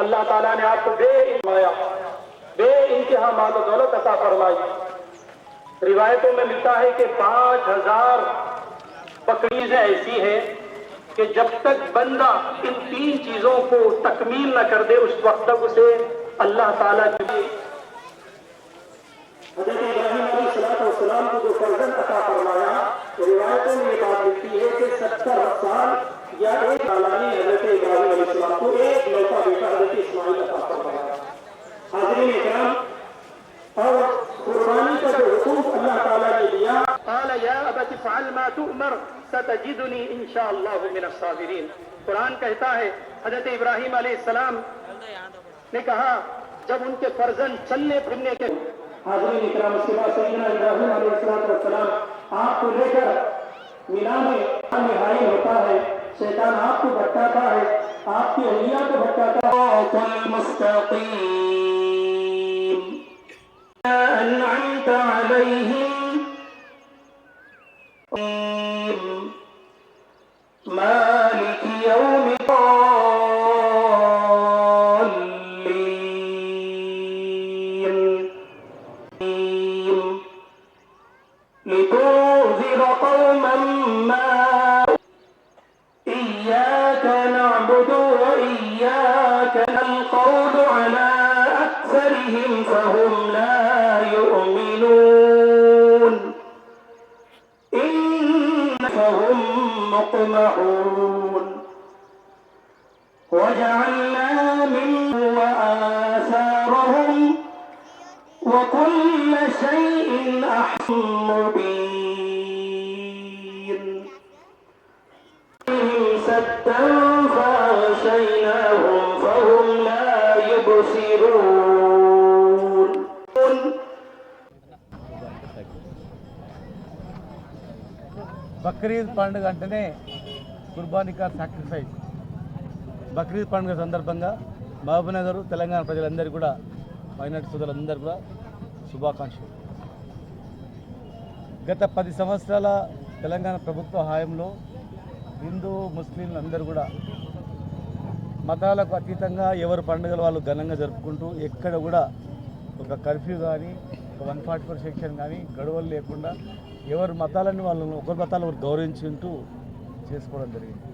अल्लाह ताला ने आपको बे इंतहा माल दौलत अता फरमाई। रिवायतों में मिलता है कि 5000 बकरीजें ऐसी हैं कि जब तक बंदा इन 3 चीजों को तकमील न कर दे उस वक्त तक उसे अल्लाह ताला की हज़रत इब्राहीम अलैहिस्सलाम को जो फर्जंद अता फरमाया, तो रिवायतों में ये बात मिलती है कि 70 साल या एक सालानी हज़रत इब्राहीम अलैहिस्सलाम को एक लौता बेटा हज़रत इस्माइल अता फरमाया। हाज़रीन इकराम, और कुर्बानी का जो हुकूम अल्लाह ताला ने दिया, क़ाल या अबति फ़अल मा तुअमर सतजिदुनी इंशाअल्लाहु मिनस साबिरीन। कुरान कहता है हज़रत इब्राहीम अलैहिस्सलाम ने कहा जब उनके फर्जंद चलने फिरने के हाज़रीन इकराम, उसके बाद सैयदना इब्राहीम अलैहिस्सलाम आपको लेकर मिना में हाई होता है, शैतान आपको भटकाता है, आपकी अहलिया को भटकाता है। मुस्तकीम अनअमत अलैहिम मालिक यौमिद्दीन लितुनज़िर कौमन मा इय्याक नअबुदु व इय्याक नस्तईन अला अक्सरिहिम फहुम ला युमिनून इन्नहुम मुक़मऊन वजअलना मिनहुम व आसारहुम وكل شيء أحصاه مبين سدا فأغشيناهم فهم لا يبصرون బక్రీద్ పండుగ అంటేనే కుర్బానీ కా సాక్రిఫైస్. బక్రీద్ పండుగ సందర్భంగా మహబూబ్నగర్ తెలంగాణ ప్రజలందరికీ కూడా మైనార్టీ సోదరులందరూ కూడా శుభాకాంక్షలు. గత 10 సంవత్సరాల తెలంగాణ ప్రభుత్వ హయాంలో హిందూ ముస్లింలు అందరూ కూడా మతాలకు అతీతంగా ఎవరు పండుగలు వాళ్ళు ఘనంగా జరుపుకుంటూ ఎక్కడ కూడా ఒక కర్ఫ్యూ కానీ ఒక 144 సెక్షన్ కానీ గడువులు లేకుండా ఎవరు మతాలని వాళ్ళు ఒకరి మతాలు ఒకరు గౌరవించుకుంటూ చేసుకోవడం జరిగింది.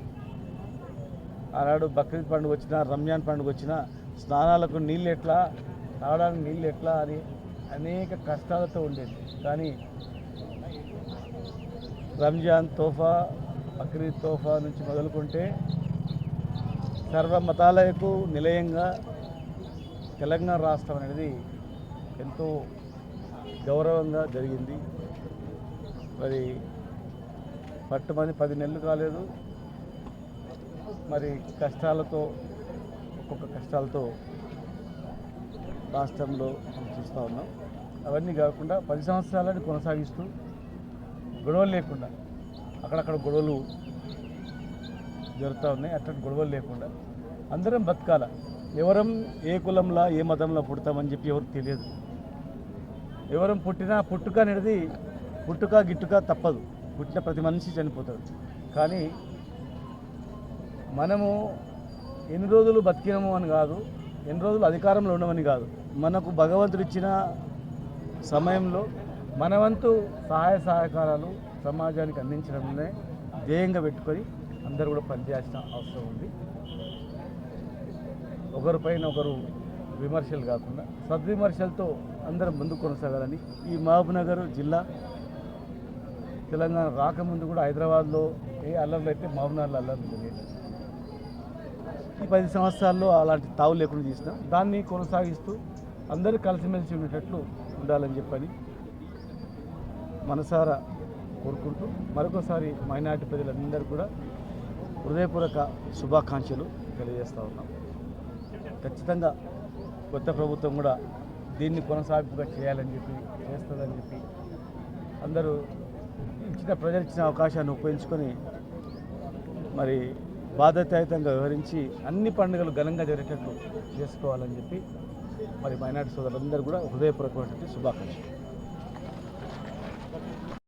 ఆనాడు బక్రీద్ పండుగ వచ్చినా రంజాన్ పండుగ వచ్చినా స్నానాలకు నీళ్ళు ఎట్లా, తాగడానికి నీళ్ళు ఎట్లా అని అనేక కష్టాలతో ఉండేది. కానీ రంజాన్ తోఫా, బక్రీద్ తోఫా నుంచి మొదలుకుంటే సర్వ మతాలకు నిలయంగా తెలంగాణ రాష్ట్రం అనేది ఎంతో గౌరవంగా జరిగింది. మరి పట్టుమని 10 నెలలు కాలేదు, మరి కష్టాలతో ఒక్కొక్క కష్టాలతో రాష్ట్రంలో మనం చూస్తూ ఉన్నాం. అవన్నీ కాకుండా 10 సంవత్సరాలని కొనసాగిస్తూ గొడవలు లేకుండా అక్కడక్కడ గొడవలు జరుగుతూ ఉన్నాయి. అట్లాంటి గొడవలు లేకుండా అందరం బతకాల. ఎవరం ఏ కులంలో ఏ మతంలో పుడతామని చెప్పి ఎవరికి తెలియదు. ఎవరం పుట్టినా పుట్టుక అనేది పుట్టుక గిట్టుక తప్పదు. పుట్టిన ప్రతి మనిషి చనిపోతాడు. కానీ మనము ఎన్ని రోజులు బతికినాము అని కాదు, ఎన్ని రోజులు అధికారంలో ఉండమని కాదు, మనకు భగవంతుడు ఇచ్చిన సమయంలో మన వంతు సహాయ సహకారాలు సమాజానికి అందించడమే ధ్యేయంగా పెట్టుకొని అందరూ కూడా పనిచేయాల్సిన అవసరం ఉంది. ఒకరిపైన ఒకరు విమర్శలు కాకుండా సద్విమర్శలతో అందరం ముందుకు కొనసాగాలని. ఈ మహబూబ్నగర్ జిల్లా తెలంగాణ రాకముందు కూడా హైదరాబాద్లో ఏ అల్లర్లు అయితే మహబూబ్నగర్లో అల్లర్లు జరిగాయి. ఈ 10 సంవత్సరాల్లో అలాంటి తావు లేకుండా చేసినాం. దాన్ని కొనసాగిస్తూ అందరూ కలిసిమెలిసి ఉండేటట్లు ఉండాలని చెప్పని మనసారా కోరుకుంటూ మరొకసారి మైనార్టీ ప్రజలందరూ కూడా హృదయపూర్వక శుభాకాంక్షలు తెలియజేస్తూ ఉన్నాం. ఖచ్చితంగా కొత్త ప్రభుత్వం కూడా దీన్ని కొనసాగింపుగా చేయాలని చెప్పి చేస్తుందని చెప్పి అందరూ ప్రజలు ఇచ్చిన అవకాశాన్ని ఉపయోగించుకొని మరి బాధ్యతాయుతంగా వ్యవహరించి అన్ని పండుగలు ఘనంగా జరిగేటట్లు చేసుకోవాలని చెప్పి మరి మైనార్టీ సోదరులందరూ కూడా హృదయపూర్వకమైనటువంటి శుభాకాంక్షలు.